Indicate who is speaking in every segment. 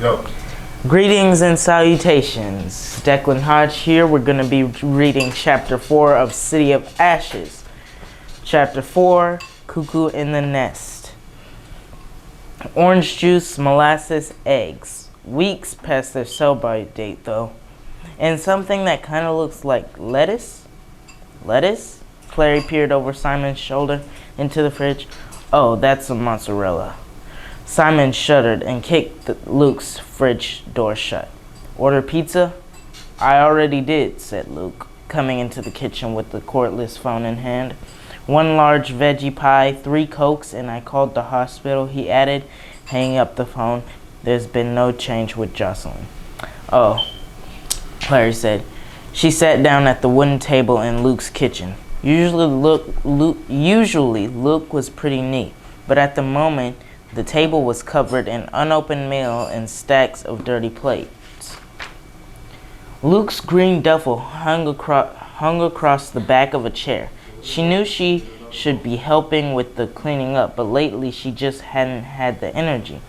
Speaker 1: Go.
Speaker 2: Greetings and salutations. Declan Hodge here. We're going to be reading Chapter 4 of City of Ashes. Chapter 4, Cuckoo in the Nest. Orange juice, molasses, eggs. Weeks past their sell-by date, though. And something that kind of looks like lettuce? Lettuce? Clary peered over Simon's shoulder into the fridge. Oh, that's some mozzarella. Simon shuddered and kicked Luke's fridge door shut. Order pizza? I already did, said Luke, coming into the kitchen with the cordless phone in hand. 1 large veggie pie, 3 Cokes, and I called the hospital, he added, hanging up the phone. There's been no change with Jocelyn. Oh, Clary said. She sat down at the wooden table in Luke's kitchen. Usually Luke was pretty neat, but at the moment, the table was covered in unopened mail and stacks of dirty plates. Luke's green duffel hung across the back of a chair. She knew she should be helping with the cleaning up, but lately she just hadn't had the energy.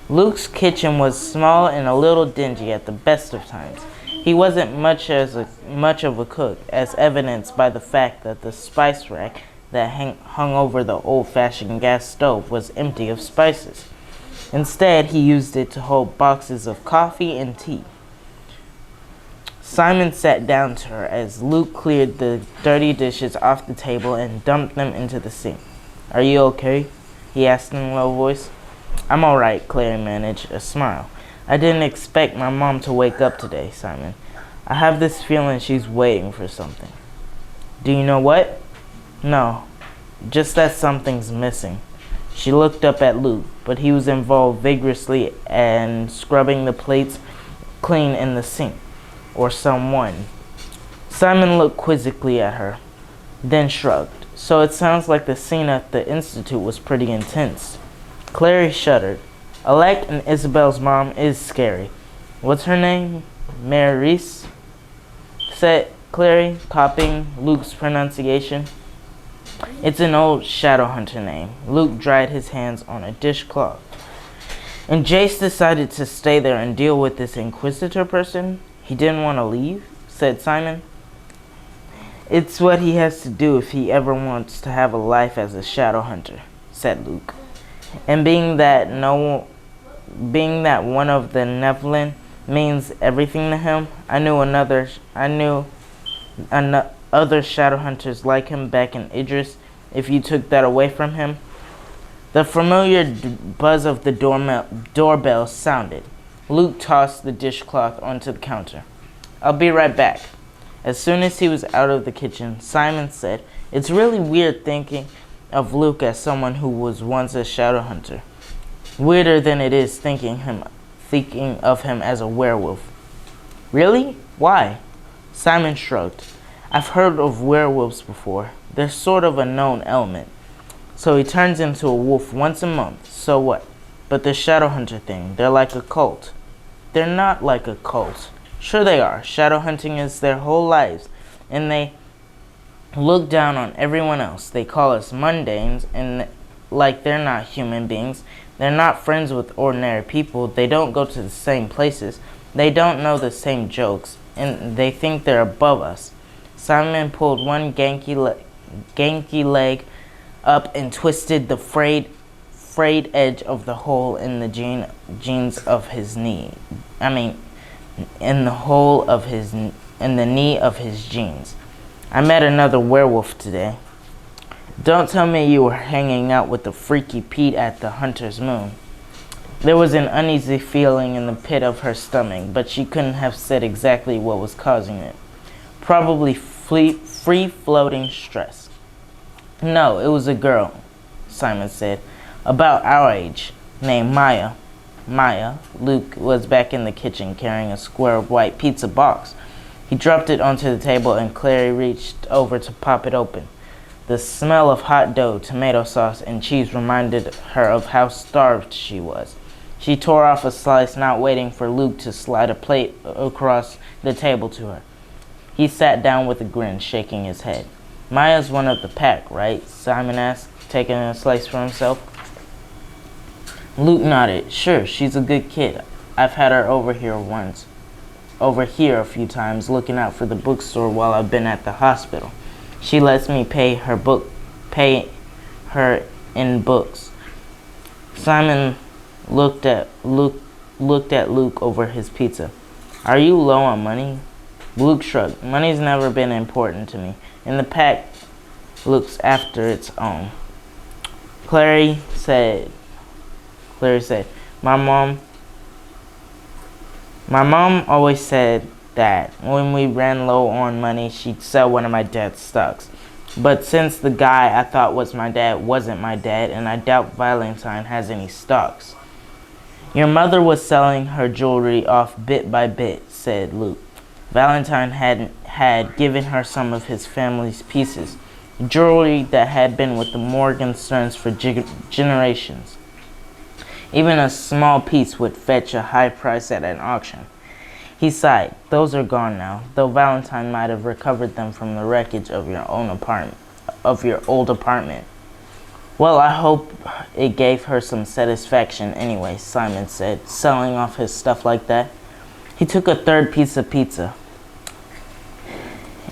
Speaker 2: Luke's kitchen was small and a little dingy at the best of times. He wasn't much of a cook, as evidenced by the fact that the spice rack that hung over the old-fashioned gas stove was empty of spices. Instead, he used it to hold boxes of coffee and tea. Simon sat down to her as Luke cleared the dirty dishes off the table and dumped them into the sink. Are you okay? He asked in a low voice. I'm all right, Clary managed a smile. I didn't expect my mom to wake up today, Simon. I have this feeling she's waiting for something. Do you know what? No, just that something's missing. She looked up at Luke, but he was involved vigorously in scrubbing the plates clean in the sink. Or someone. Simon looked quizzically at her, then shrugged. So it sounds like the scene at the Institute was pretty intense. Clary shuddered. Alec and Isabel's mom is scary. What's her name? Maurice? Said Clary, copying Luke's pronunciation. It's an old Shadowhunter name. Luke dried his hands on a dishcloth. And Jace decided to stay there and deal with this Inquisitor person? He didn't want to leave, said Simon. It's what he has to do if he ever wants to have a life as a Shadowhunter, said Luke. And being that one of the Nephilim means everything to him, I knew other Shadowhunters like him back in Idris. If you took that away from him, the familiar buzz of the doorbell sounded. Luke tossed the dishcloth onto the counter. I'll be right back. As soon as he was out of the kitchen, Simon said, It's really weird thinking of Luke as someone who was once a Shadowhunter. Weirder than it is thinking of him as a werewolf. Really? Why? Simon shrugged. I've heard of werewolves before. They're sort of a known element. So he turns into a wolf once a month. So what? But the Shadowhunter thing, they're like a cult. They're not like a cult. Sure they are. Shadowhunting is their whole lives, and they look down on everyone else. They call us mundanes, and like they're not human beings. They're not friends with ordinary people. They don't go to the same places. They don't know the same jokes, and they think they're above us. Simon pulled one ganky leg up and twisted the frayed edge of the hole in the jeans of his knee. In the knee of his jeans. I met another werewolf today. Don't tell me you were hanging out with the freaky Pete at the Hunter's Moon. There was an uneasy feeling in the pit of her stomach, but she couldn't have said exactly what was causing it. Probably free-floating stress. No, it was a girl, Simon said, about our age, named Maya. Luke was back in the kitchen carrying a square white pizza box. He dropped it onto the table and Clary reached over to pop it open. The smell of hot dough, tomato sauce, and cheese reminded her of how starved she was. She tore off a slice, not waiting for Luke to slide a plate across the table to her. He sat down with a grin, shaking his head. Maya's one of the pack, right? Simon asked, taking a slice for himself. Luke nodded. Sure, she's a good kid. I've had her over here a few times looking out for the bookstore while I've been at the hospital. She lets me pay her in books. Simon looked at Luke over his pizza. Are you low on money? Luke shrugged. Money's never been important to me, and the pack looks after its own. Clary said, My mom always said that when we ran low on money, she'd sell one of my dad's stocks. But since the guy I thought was my dad wasn't my dad, and I doubt Valentine has any stocks. Your mother was selling her jewelry off bit by bit, said Luke. Valentine had given her some of his family's pieces, jewelry that had been with the Morgensterns for generations. Even a small piece would fetch a high price at an auction. He sighed. Those are gone now, though Valentine might have recovered them from the wreckage of your old apartment. Well, I hope it gave her some satisfaction anyway, Simon said, selling off his stuff like that. He took a third piece of pizza.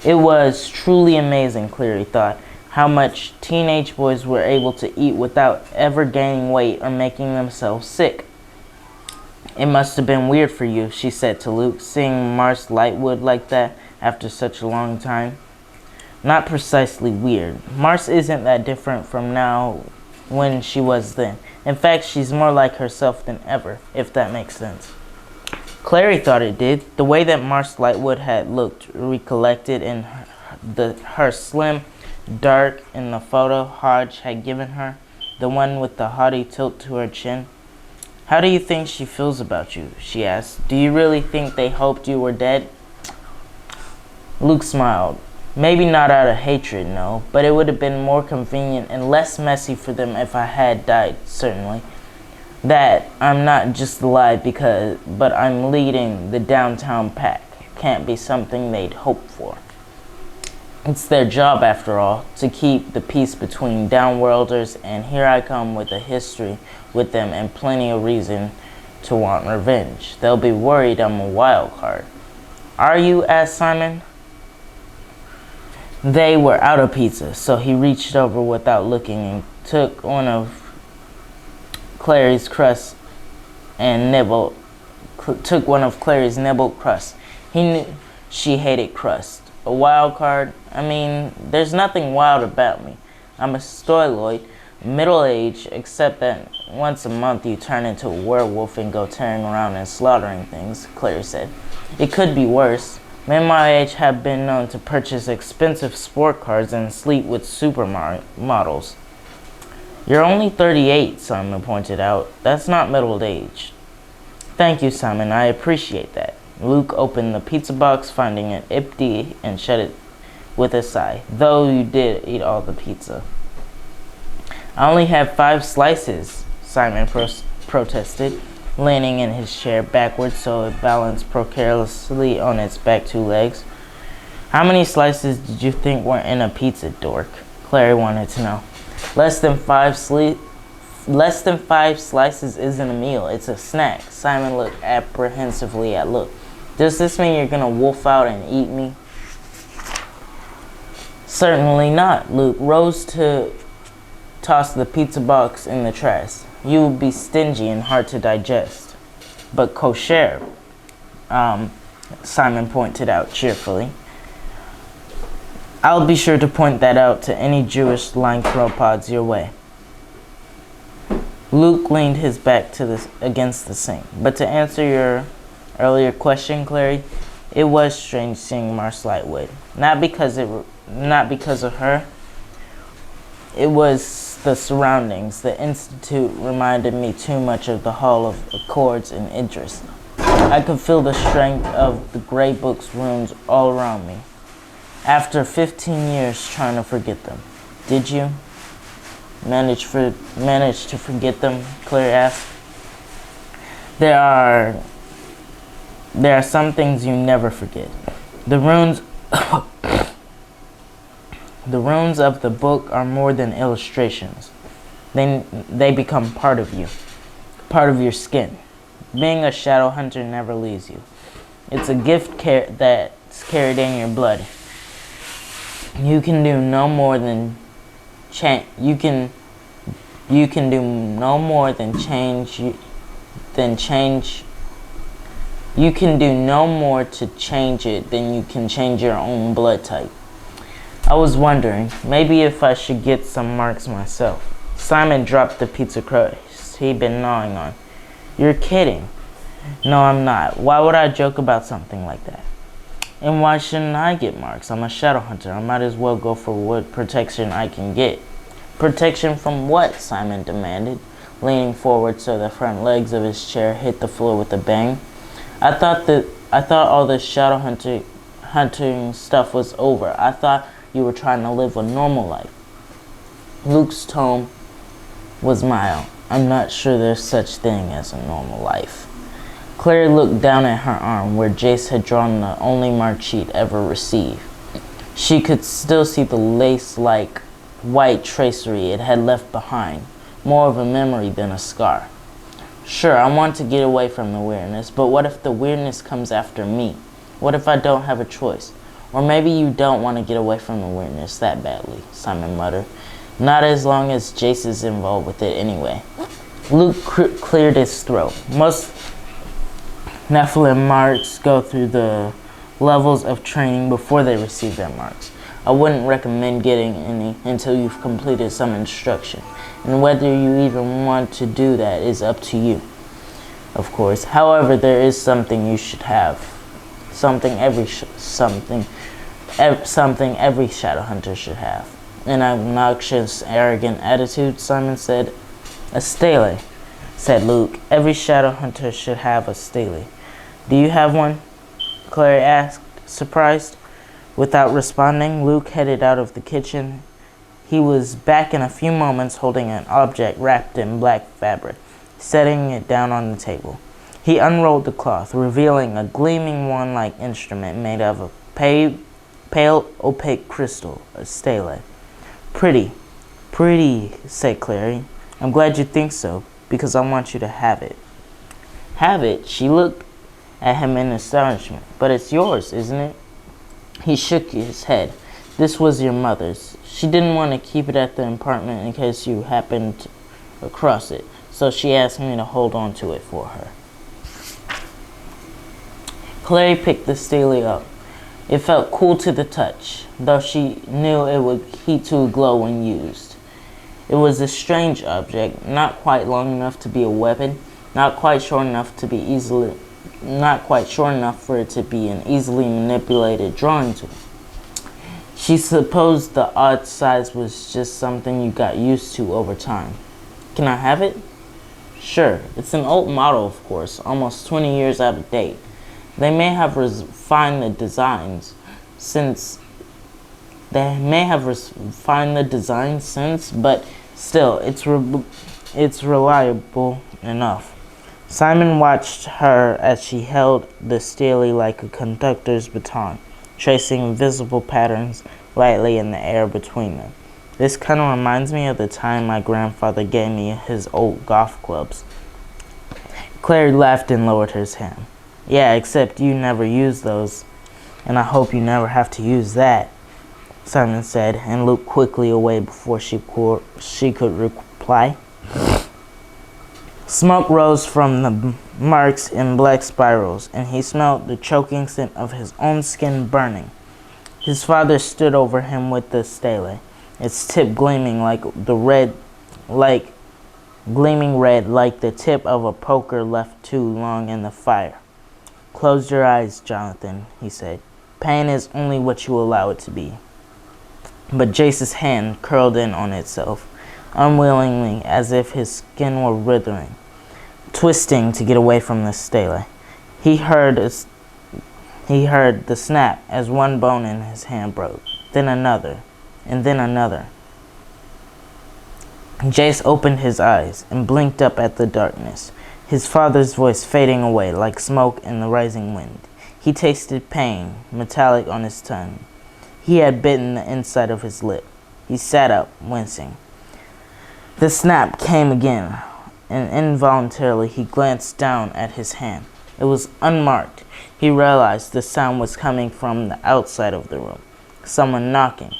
Speaker 2: It was truly amazing, Cleary thought, how much teenage boys were able to eat without ever gaining weight or making themselves sick. It must have been weird for you, she said to Luke, seeing Marce Lightwood like that after such a long time. Not precisely weird. Marce isn't that different from now when she was then. In fact, she's more like herself than ever, if that makes sense. Clary thought it did. The way that Marce Lightwood had looked recollected in her slim, dark in the photo Hodge had given her, the one with the haughty tilt to her chin. How do you think she feels about you? She asked. Do you really think they hoped you were dead? Luke smiled. Maybe not out of hatred, no, but it would have been more convenient and less messy for them if I had died, certainly. That I'm not just alive but I'm leading the downtown pack can't be something they'd hope for. It's their job, after all, to keep the peace between downworlders, and here I come with a history with them and plenty of reason to want revenge. They'll be worried I'm a wild card. Are you? Asked Simon. They were out of pizza, so he reached over without looking and took one of Clary's crusts and nibbled crust. He knew she hated crust. A wild card? I mean, there's nothing wild about me. I'm a stoiloid, middle-aged, except that once a month you turn into a werewolf and go tearing around and slaughtering things, Clary said. It could be worse. Men my age have been known to purchase expensive sport cars and sleep with supermodels. You're only 38, Simon pointed out. That's not middle-aged. Thank you, Simon. I appreciate that. Luke opened the pizza box, finding it empty, and shut it with a sigh. Though you did eat all the pizza. I only have 5 slices, Simon protested, leaning in his chair backwards so it balanced precariously on its back 2 legs. How many slices did you think were in a pizza, dork? Clary wanted to know. Less than 5 slices isn't a meal, it's a snack. Simon looked apprehensively at Luke. Does this mean you're gonna wolf out and eat me? Certainly not. Luke rose to toss the pizza box in the trash. You would be stingy and hard to digest. But kosher, Simon pointed out cheerfully. I'll be sure to point that out to any Jewish lycanthropes your way. Luke leaned his back against the sink. But to answer your earlier question, Clary, it was strange seeing Marce Lightwood. Not because of her. It was the surroundings. The institute reminded me too much of the Hall of Accords in Idris. I could feel the strength of the Grey Book's runes all around me. After 15 years trying to forget them. Did you manage to forget them? Claire asked. There are some things you never forget. The runes of the book are more than illustrations. They become part of you, part of your skin. Being a shadow hunter never leaves you. It's a gift that's carried in your blood. You can do no more than change. You can do no more than change. You can do no more to change it than you can change your own blood type. I was wondering, maybe if I should get some marks myself. Simon dropped the pizza crust he'd been gnawing on. You're kidding. No, I'm not. Why would I joke about something like that? And why shouldn't I get marks? I'm a shadow hunter. I might as well go for what protection I can get. Protection from what? Simon demanded, leaning forward so the front legs of his chair hit the floor with a bang. I thought all this shadow hunting stuff was over. I thought you were trying to live a normal life. Luke's tone was mild. I'm not sure there's such thing as a normal life. Claire looked down at her arm where Jace had drawn the only mark she'd ever received. She could still see the lace-like white tracery it had left behind, more of a memory than a scar. Sure, I want to get away from the weirdness, but what if the weirdness comes after me? What if I don't have a choice? Or maybe you don't want to get away from the weirdness that badly, Simon muttered. Not as long as Jace is involved with it anyway. Luke cleared his throat. Most Nephilim marks go through the levels of training before they receive their marks. I wouldn't recommend getting any until you've completed some instruction. And whether you even want to do that is up to you, of course. However, there is something you should have. Something every shadow hunter should have. An obnoxious, arrogant attitude, Simon said. A stele, said Luke. Every shadow hunter should have a stele. Do you have one? Claire asked, surprised. Without responding, Luke headed out of the kitchen. He was back in a few moments holding an object wrapped in black fabric, setting it down on the table. He unrolled the cloth, revealing a gleaming wand-like instrument made of a pale opaque crystal, a stele. Pretty, said Clary. I'm glad you think so, because I want you to have it. Have it? She looked at him in astonishment. But it's yours, isn't it? He shook his head. This was your mother's. She didn't want to keep it at the apartment in case you happened across it, so she asked me to hold on to it for her. Clary picked the stele up. It felt cool to the touch, though she knew it would heat to a glow when used. It was a strange object, not quite long enough to be a weapon, not quite short enough for it to be an easily manipulated drawing tool. She supposed the odd size was just something you got used to over time. Can I have it? Sure. It's an old model, of course, almost 20 years out of date. They may have refined the designs since, but still, it's reliable enough. Simon watched her as she held the stele like a conductor's baton, tracing visible patterns lightly in the air between them. This kind of reminds me of the time my grandfather gave me his old golf clubs. Claire laughed and lowered her hand. Yeah, except you never used those, and I hope you never have to use that, Simon said, and looked quickly away before she could reply. Smoke rose from the marks in black spirals, and he smelled the choking scent of his own skin burning. His father stood over him with the stele, its tip gleaming gleaming red like the tip of a poker left too long in the fire. Close your eyes, Jonathan, he said. Pain is only what you allow it to be. But Jace's hand curled in on itself, unwillingly, as if his skin were writhing, twisting to get away from the stele. He heard the snap as one bone in his hand broke, then another, and then another. Jace opened his eyes and blinked up at the darkness, his father's voice fading away like smoke in the rising wind. He tasted pain, metallic on his tongue. He had bitten the inside of his lip. He sat up, wincing. The snap came again, and involuntarily he glanced down at his hand. It was unmarked. He realized the sound was coming from the outside of the room. Someone knocking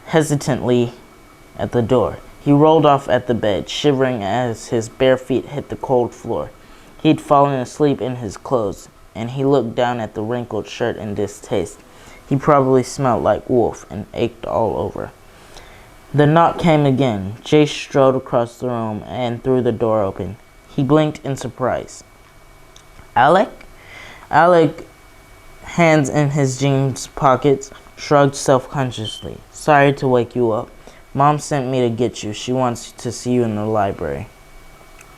Speaker 2: hesitantly at the door. He rolled off at the bed, shivering as his bare feet hit the cold floor. He'd fallen asleep in his clothes, and he looked down at the wrinkled shirt in distaste. He probably smelled like wolf and ached all over. The knock came again. Jace strode across the room and threw the door open. He blinked in surprise. Alec? Alec, hands in his jeans pockets, shrugged self-consciously. Sorry to wake you up. Mom sent me to get you. She wants to see you in the library.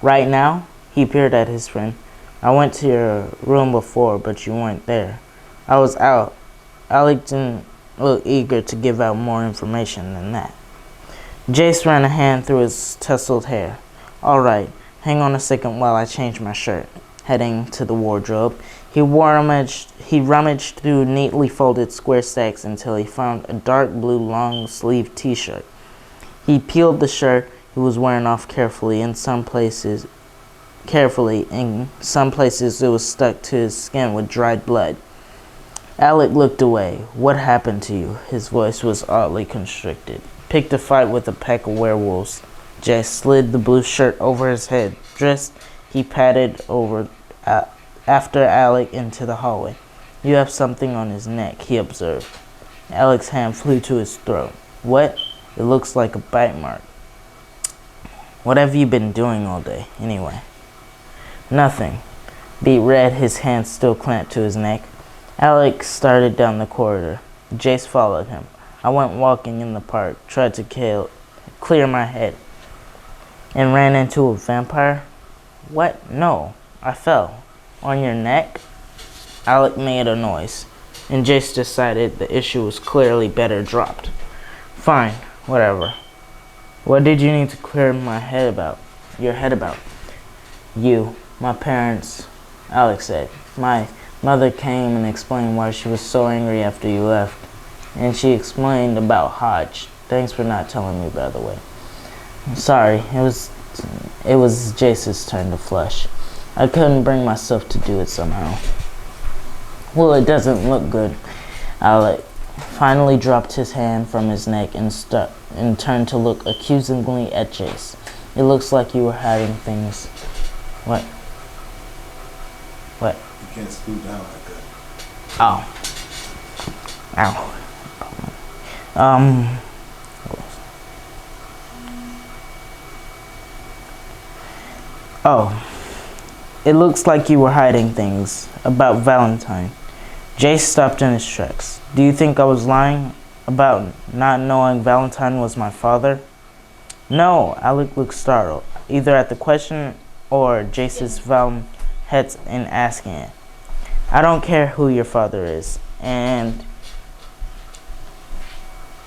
Speaker 2: Right now? He peered at his friend. I went to your room before, but you weren't there. I was out. Alec didn't look eager to give out more information than that. Jace ran a hand through his tousled hair. All right, hang on a second while I change my shirt. Heading to the wardrobe, he rummaged through neatly folded square stacks until he found a dark blue long-sleeved t-shirt. He peeled the shirt he was wearing off carefully. In some places it was stuck to his skin with dried blood. Alec looked away. What happened to you? His voice was oddly constricted. Picked a fight with a pack of werewolves. Jace slid the blue shirt over his head. Dressed, he padded after Alec into the hallway. You have something on his neck, he observed. Alec's hand flew to his throat. What? It looks like a bite mark. What have you been doing all day, anyway? Nothing. Beat red, his hand still clamped to his neck. Alec started down the corridor. Jace followed him. I went walking in the park, tried to clear my head, and ran into a vampire. What? No, I fell. On your neck? Alec made a noise, and Jace decided the issue was clearly better dropped. Fine, whatever. What did you need to clear my head about? Your head about? You, my parents, Alec said. My mother came and explained why she was so angry after you left. And she explained about Hodge. Thanks for not telling me, by the way. Sorry, it was Jace's turn to flush. I couldn't bring myself to do it somehow. Well, it doesn't look good. Alec finally dropped his hand from his neck and turned to look accusingly at Jace. It looks like you were hiding things. What? What?
Speaker 1: You can't scoot down like that.
Speaker 2: Oh. Ow. Oh. It looks like you were hiding things about Valentine. Jace stopped in his tracks. Do you think I was lying about not knowing Valentine was my father? No, Alec looked startled, either at the question or Jace's heads in asking it. I don't care who your father is, and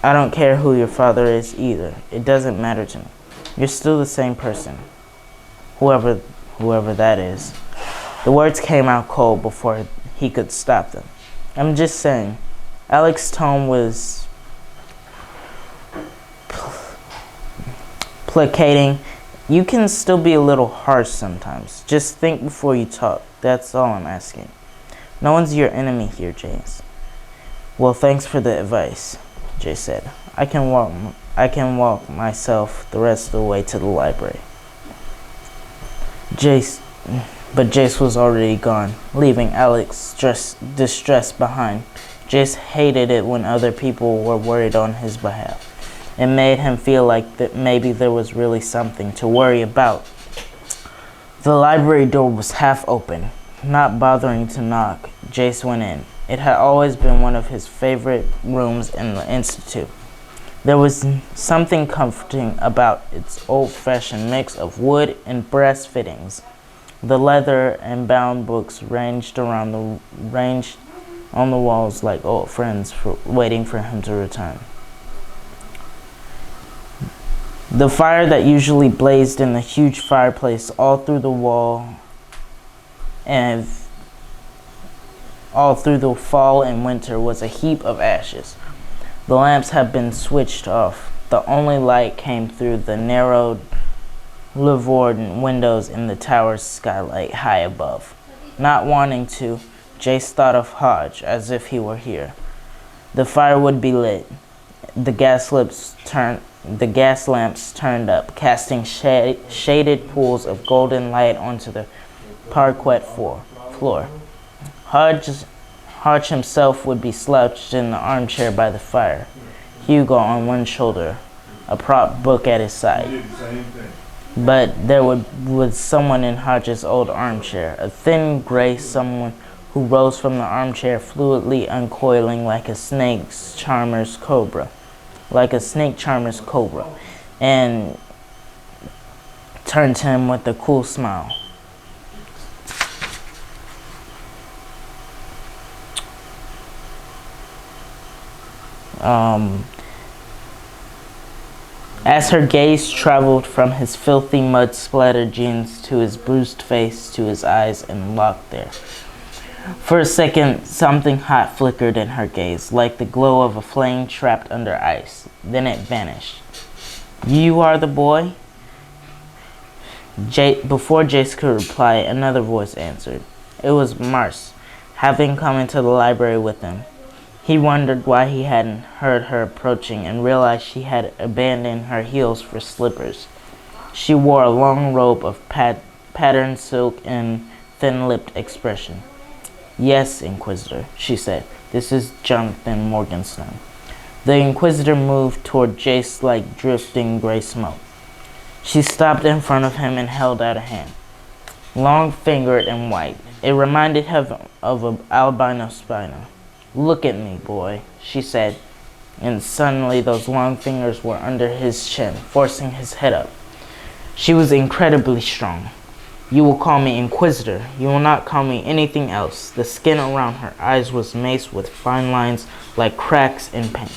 Speaker 2: I don't care who your father is either. It doesn't matter to me. You're still the same person. Whoever that is. The words came out cold before he could stop them. I'm just saying. Alec's tone was placating. You can still be a little harsh sometimes. Just think before you talk. That's all I'm asking. No one's your enemy here, Jace. Well, thanks for the advice, Jace said. I can walk myself the rest of the way to the library. But Jace was already gone, leaving Alex distressed behind. Jace hated it when other people were worried on his behalf. It made him feel like that maybe there was really something to worry about. The library door was half open. Not bothering to knock, Jace went in. It had always been one of his favorite rooms in the Institute. There was something comforting about its old-fashioned mix of wood and brass fittings. The leather and bound books ranged on the walls like old friends waiting for him to return. The fire that usually blazed in the huge fireplace all through the wall and all through the fall and winter was a heap of ashes. The lamps had been switched off. The only light came through the narrow louvered windows in the tower's skylight high above. Not wanting to, Jace thought of Hodge as if he were here. The fire would be lit. The gas lamps turned up, casting shaded pools of golden light onto the parquet floor. Hodge himself would be slouched in the armchair by the fire, Hugo on one shoulder, a prop book at his side. But there was someone in Hodge's old armchair, a thin gray someone who rose from the armchair fluidly uncoiling like a snake charmer's cobra, and turned to him with a cool smile. As her gaze traveled from his filthy mud-splattered jeans to his bruised face to his eyes and locked there. For a second, something hot flickered in her gaze, like the glow of a flame trapped under ice. Then it vanished. "You are the boy?" Before Jace could reply, another voice answered. It was Mars, having come into the library with him. He wondered why he hadn't heard her approaching and realized she had abandoned her heels for slippers. She wore a long robe of patterned silk and thin-lipped expression. "Yes, Inquisitor," she said. "This is Jonathan Morgenstern." The Inquisitor moved toward Jace like drifting gray smoke. She stopped in front of him and held out a hand, long-fingered and white. It reminded him of an albino spino. "Look at me, boy," she said, and suddenly those long fingers were under his chin, forcing his head up. She was incredibly strong. "You will call me Inquisitor. You will not call me anything else." The skin around her eyes was maced with fine lines like cracks in paint.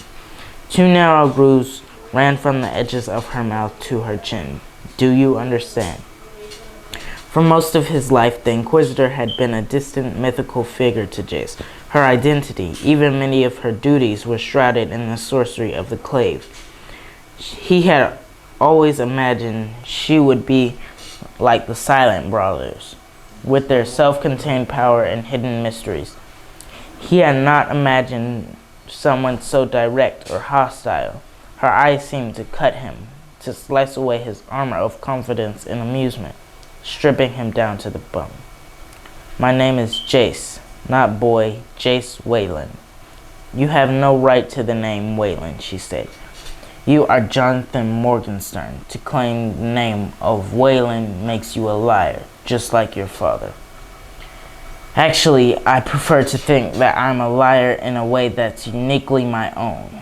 Speaker 2: Two narrow grooves ran from the edges of her mouth to her chin. "Do you understand?" For most of his life, the Inquisitor had been a distant mythical figure to Jace. Her identity, even many of her duties, were shrouded in the sorcery of the Clave. He had always imagined she would be like the Silent Brothers, with their self-contained power and hidden mysteries. He had not imagined someone so direct or hostile. Her eyes seemed to cut him, to slice away his armor of confidence and amusement, stripping him down to the bone. "My name is Jace, not boy, Jace Wayland." "You have no right to the name Wayland," she said. "You are Jonathan Morgenstern. To claim the name of Wayland makes you a liar, just like your father." "Actually, I prefer to think that I'm a liar in a way that's uniquely my own."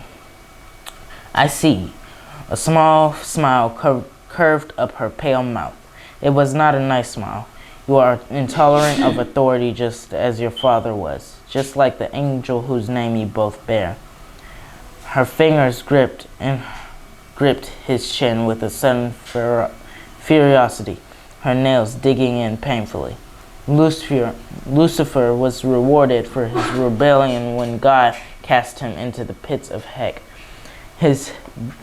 Speaker 2: "I see." A small smile curved up her pale mouth. It was not a nice smile. "You are intolerant of authority just as your father was, just like the angel whose name you both bear." Her fingers gripped his chin with a sudden furiosity, her nails digging in painfully. Lucifer was rewarded for his rebellion when God cast him into the pits of heck.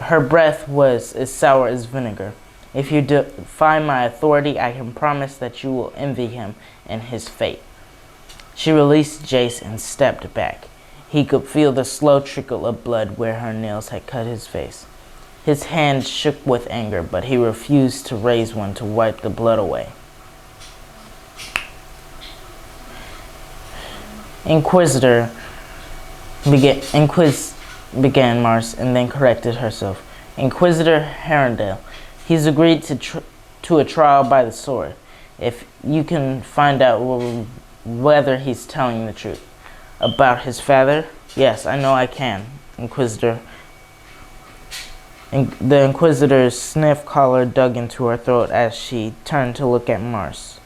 Speaker 2: Her breath was as sour as vinegar. "If you defy my authority, I can promise that you will envy him and his fate." She released Jace and stepped back. He could feel the slow trickle of blood where her nails had cut his face. His hand shook with anger, but he refused to raise one to wipe the blood away. "Inquisitor," began Mars, and then corrected herself. "Inquisitor Herondale. He's agreed to a trial by the sword. If you can find out whether he's telling the truth." "About his father?" "Yes, I know I can, Inquisitor." The Inquisitor's sniff collar dug into her throat as she turned to look at Mars.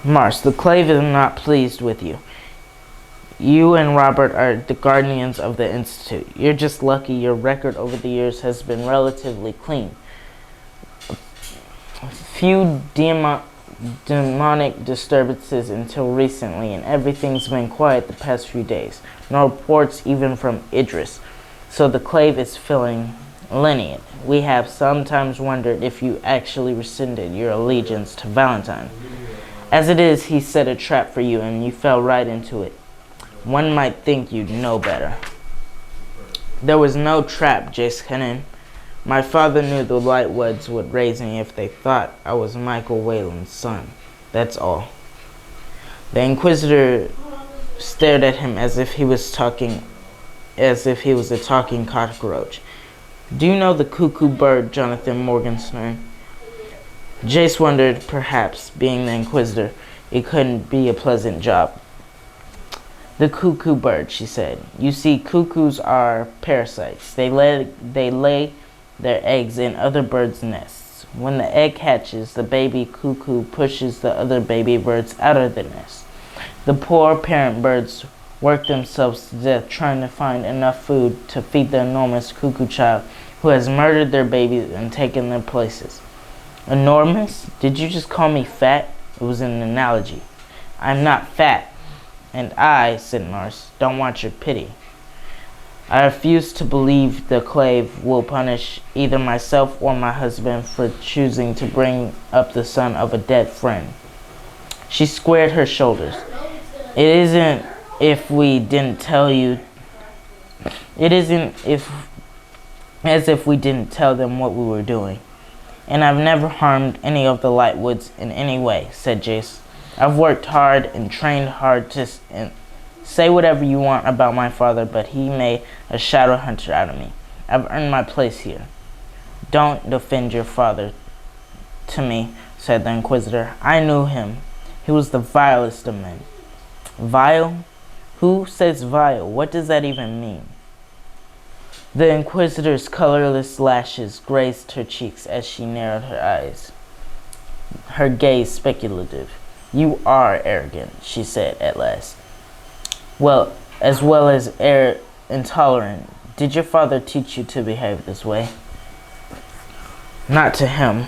Speaker 2: "Mars, the Clave is not pleased with you. You and Robert are the guardians of the Institute. You're just lucky your record over the years has been relatively clean. A few demonic disturbances until recently, and everything's been quiet the past few days. No reports even from Idris. So the Clave is feeling lineage. We have sometimes wondered if you actually rescinded your allegiance to Valentine. As it is, he set a trap for you and you fell right into it. One might think you'd know better. There was no trap, Jace Cannon. My father knew the Lightwoods would raise me if they thought I was Michael Whalen's son. That's all. The Inquisitor stared at him as if he was a talking cockroach. Do you know the cuckoo bird, Jonathan Morgenstern? Jace wondered, perhaps, being the Inquisitor, it couldn't be a pleasant job. The cuckoo bird, she said. You see, cuckoos are parasites. They lay their eggs in other birds' nests. When the egg hatches, the baby cuckoo pushes the other baby birds out of the nest. The poor parent birds work themselves to death trying to find enough food to feed the enormous cuckoo child who has murdered their babies and taken their places. Enormous? Did you just call me fat? It was an analogy. I'm not fat. And I, said Mars, don't want your pity. I refuse to believe the clave will punish either myself or my husband for choosing to bring up the son of a dead friend. She squared her shoulders. It isn't if we didn't tell you. It isn't as if we didn't tell them what we were doing. And I've never harmed any of the Lightwoods in any way, said Jace. I've worked hard and trained hard to say whatever you want about my father, but he made a shadow hunter out of me. I've earned my place here. Don't defend your father to me, said the Inquisitor. I knew him. He was the vilest of men. Vile? Who says vile? What does that even mean? The Inquisitor's colorless lashes grazed her cheeks as she narrowed her eyes, her gaze speculative. You are arrogant, she said at last. Well as intolerant. Did your father teach you to behave this way? Not to him.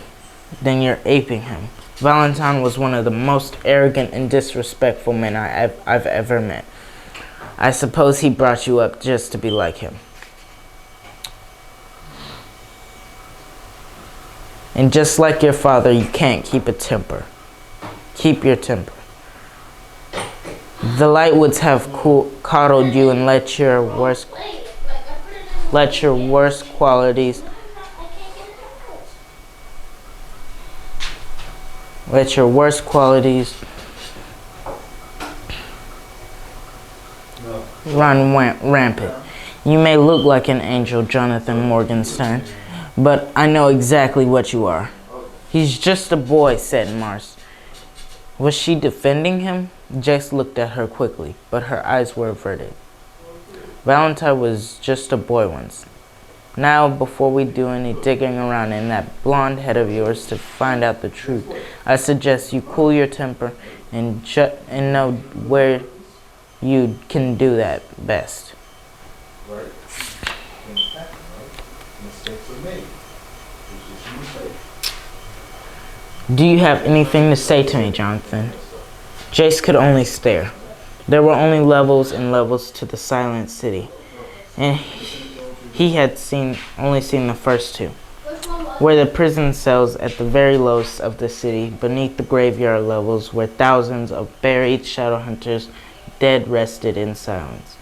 Speaker 2: Then you're aping him. Valentine was one of the most arrogant and disrespectful men I've ever met. I suppose he brought you up just to be like him. And just like your father, you can't keep a temper. Keep your temper. The Lightwoods have coddled you and let your worst qualities run rampant. You may look like an angel, Jonathan Morgenstern, but I know exactly what you are. He's just a boy, said Mars. Was she defending him? Jace looked at her quickly, but her eyes were averted. Valentine was just a boy once. Now, before we do any digging around in that blonde head of yours to find out the truth, I suggest you cool your temper and know where you can do that best.
Speaker 1: Right? Mistakes were made. It's just a mistake.
Speaker 2: Do you have anything to say to me, Jonathan? Jace could only stare. There were only levels and levels to the Silent City, and he had only seen the first two, where the prison cells at the very lowest of the city, beneath the graveyard levels, where thousands of buried shadow hunters dead rested in silence.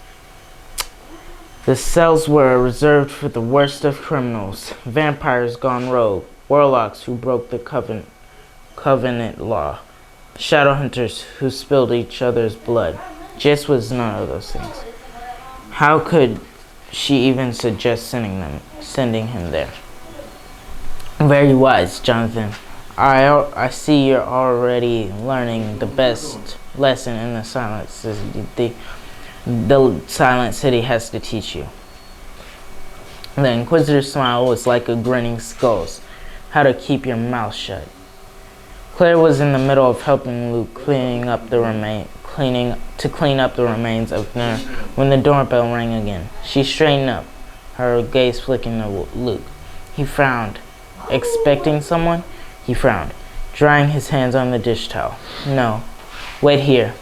Speaker 2: The cells were reserved for the worst of criminals, vampires gone rogue, warlocks who broke the covenant law, shadow hunters who spilled each other's blood. Jace was none of those things. How could she even suggest sending him there? Very wise, Jonathan. I see you're already learning the best lesson in the Silent City. The Silent City has to teach you. The Inquisitor's smile was like a grinning skull's. How to keep your mouth shut. Claire was in the middle of helping Luke clean up the remains of dinner when the doorbell rang again. She straightened up, her gaze flicking to Luke. He frowned. Expecting someone? He frowned, drying his hands on the dish towel. No. Wait here.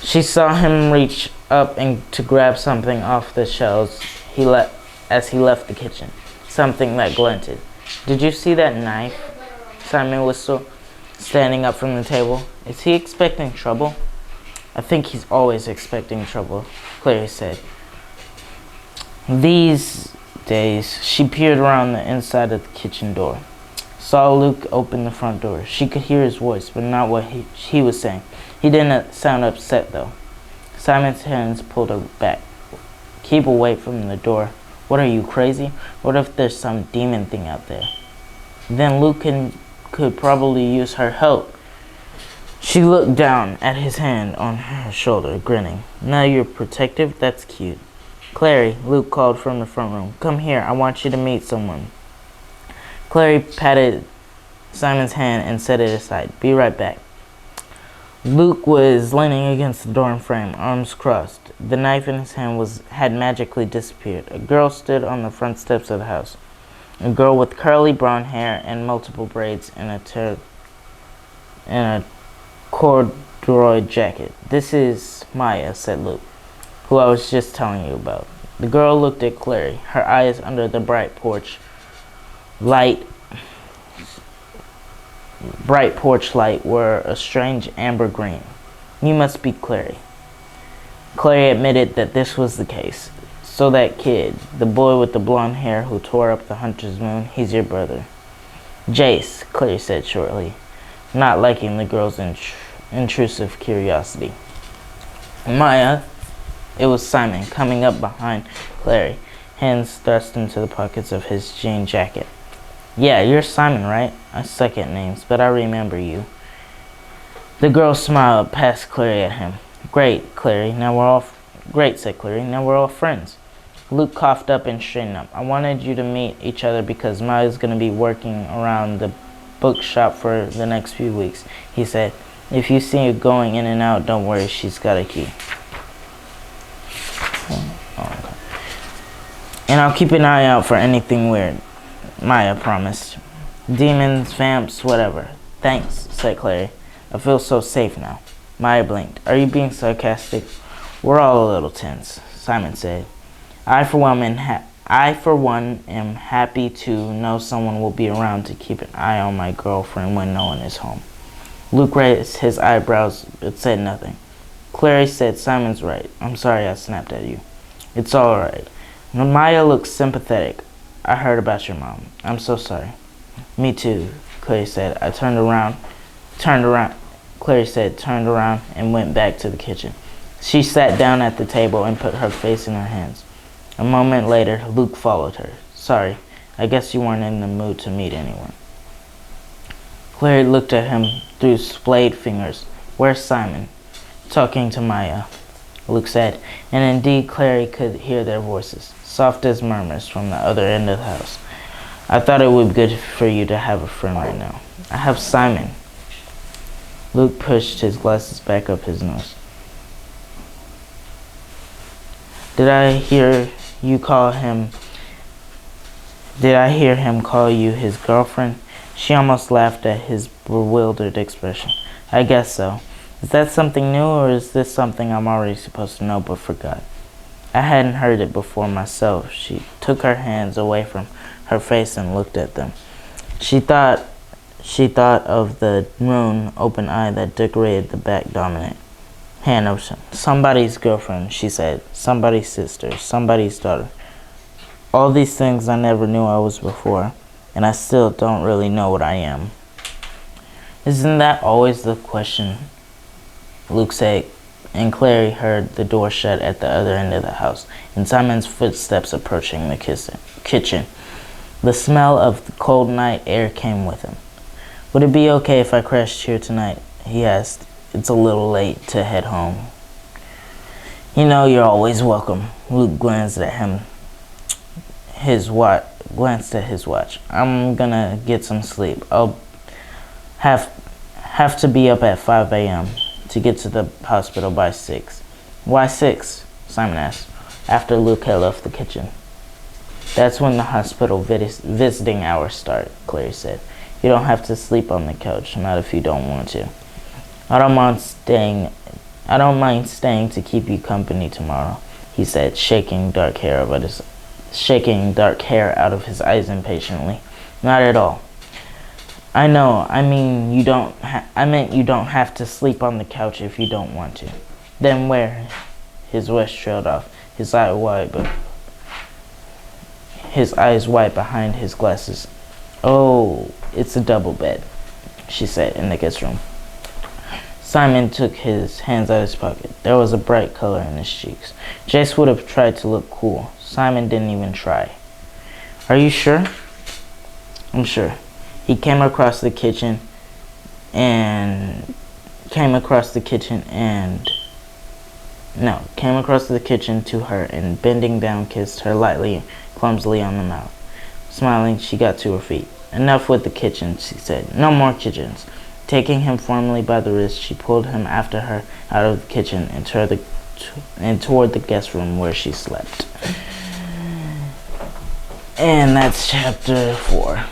Speaker 2: She saw him reach up and to grab something off the shelves as he left the kitchen. something that glinted. Did you see that knife? Simon whistled, standing up from the table. Is he expecting trouble? I think he's always expecting trouble, Clary said. These days, she peered around the inside of the kitchen door. Saw Luke open the front door. She could hear his voice, but not what he was saying. He didn't sound upset, though. Simon's hands pulled her back. Keep away from the door. What, are you crazy? What if there's some demon thing out there? Then Luke could probably use her help. She looked down at his hand on her shoulder, grinning. Now you're protective? That's cute. Clary, Luke called from the front room. Come here, I want you to meet someone. Clary patted Simon's hand and set it aside. Be right back. Luke was leaning against the door frame, arms crossed. The knife in his hand had magically disappeared. A girl stood on the front steps of the house. A girl with curly brown hair and multiple braids in a corduroy jacket. This is Maya, said Luke, who I was just telling you about. The girl looked at Clary, her eyes under the bright porch light were a strange amber green. You must be Clary. Clary admitted that this was the case. So that kid, the boy with the blonde hair who tore up the hunter's moon, he's your brother. Jace, Clary said shortly, not liking the girl's intrusive curiosity. Maya, it was Simon, coming up behind Clary, hands thrust into the pockets of his jean jacket. Yeah, you're Simon, right? I suck at names, but I remember you. The girl smiled past Clary at him. Great, said Clary. Now we're all friends. Luke coughed up and straightened up. I wanted you to meet each other because Maya's going to be working around the bookshop for the next few weeks, he said. If you see her going in and out, don't worry, she's got a key. Okay. And I'll keep an eye out for anything weird, Maya promised. Demons, vamps, whatever. Thanks, said Clary. I feel so safe now. Maya blinked. Are you being sarcastic? We're all a little tense, Simon said. I for one am happy to know someone will be around to keep an eye on my girlfriend when no one is home. Luke raised his eyebrows but said nothing. Clary said, Simon's right. I'm sorry I snapped at you. It's all right. Maya looked sympathetic. I heard about your mom. I'm so sorry. Me too, Clary said. Turned around, and went back to the kitchen. She sat down at the table and put her face in her hands. A moment later, Luke followed her. Sorry, I guess you weren't in the mood to meet anyone. Clary looked at him through splayed fingers. Where's Simon? Talking to Maya, Luke said, and indeed Clary could hear their voices, soft as murmurs from the other end of the house. I thought it would be good for you to have a friend right now. I have Simon. Luke pushed his glasses back up his nose. Did I hear him call you his girlfriend? She almost laughed at his bewildered expression. I guess so. Is that something new, or is this something I'm already supposed to know but forgot? I hadn't heard it before myself. She took her hands away from her face and looked at them. She thought of the moon open eye that decorated the back dominant hand of somebody's girlfriend, she said. Somebody's sister, somebody's daughter. All these things I never knew I was before, and I still don't really know what I am. Isn't that always the question? Luke said, and Clary heard the door shut at the other end of the house, and Simon's footsteps approaching the kitchen. The smell of the cold night air came with him. Would it be okay if I crashed here tonight? He asked. It's a little late to head home. You know you're always welcome. Luke glanced at his watch. I'm gonna get some sleep. I'll have to be up at 5 a.m. to get to the hospital by 6. Why 6? Simon asked, after Luke had left the kitchen. That's when the hospital visiting hours start, Clary said. You don't have to sleep on the couch, not if you don't want to. I don't mind staying to keep you company tomorrow, he said, shaking dark hair shaking dark hair out of his eyes impatiently. Not at all. I know. I mean, I meant you don't have to sleep on the couch if you don't want to. Then where? His voice trailed off. His eyes wide behind his glasses. Oh, it's a double bed, she said in the guest room. Simon took his hands out of his pocket. There was a bright color in his cheeks. Jace would have tried to look cool. Simon didn't even try. Are you sure? I'm sure. He came across the kitchen to her and bending down kissed her lightly, clumsily on the mouth. Smiling, she got to her feet. Enough with the kitchen, she said. No more kitchens. Taking him formally by the wrist, she pulled him after her out of the kitchen and toward the guest room where she slept. And that's chapter 4.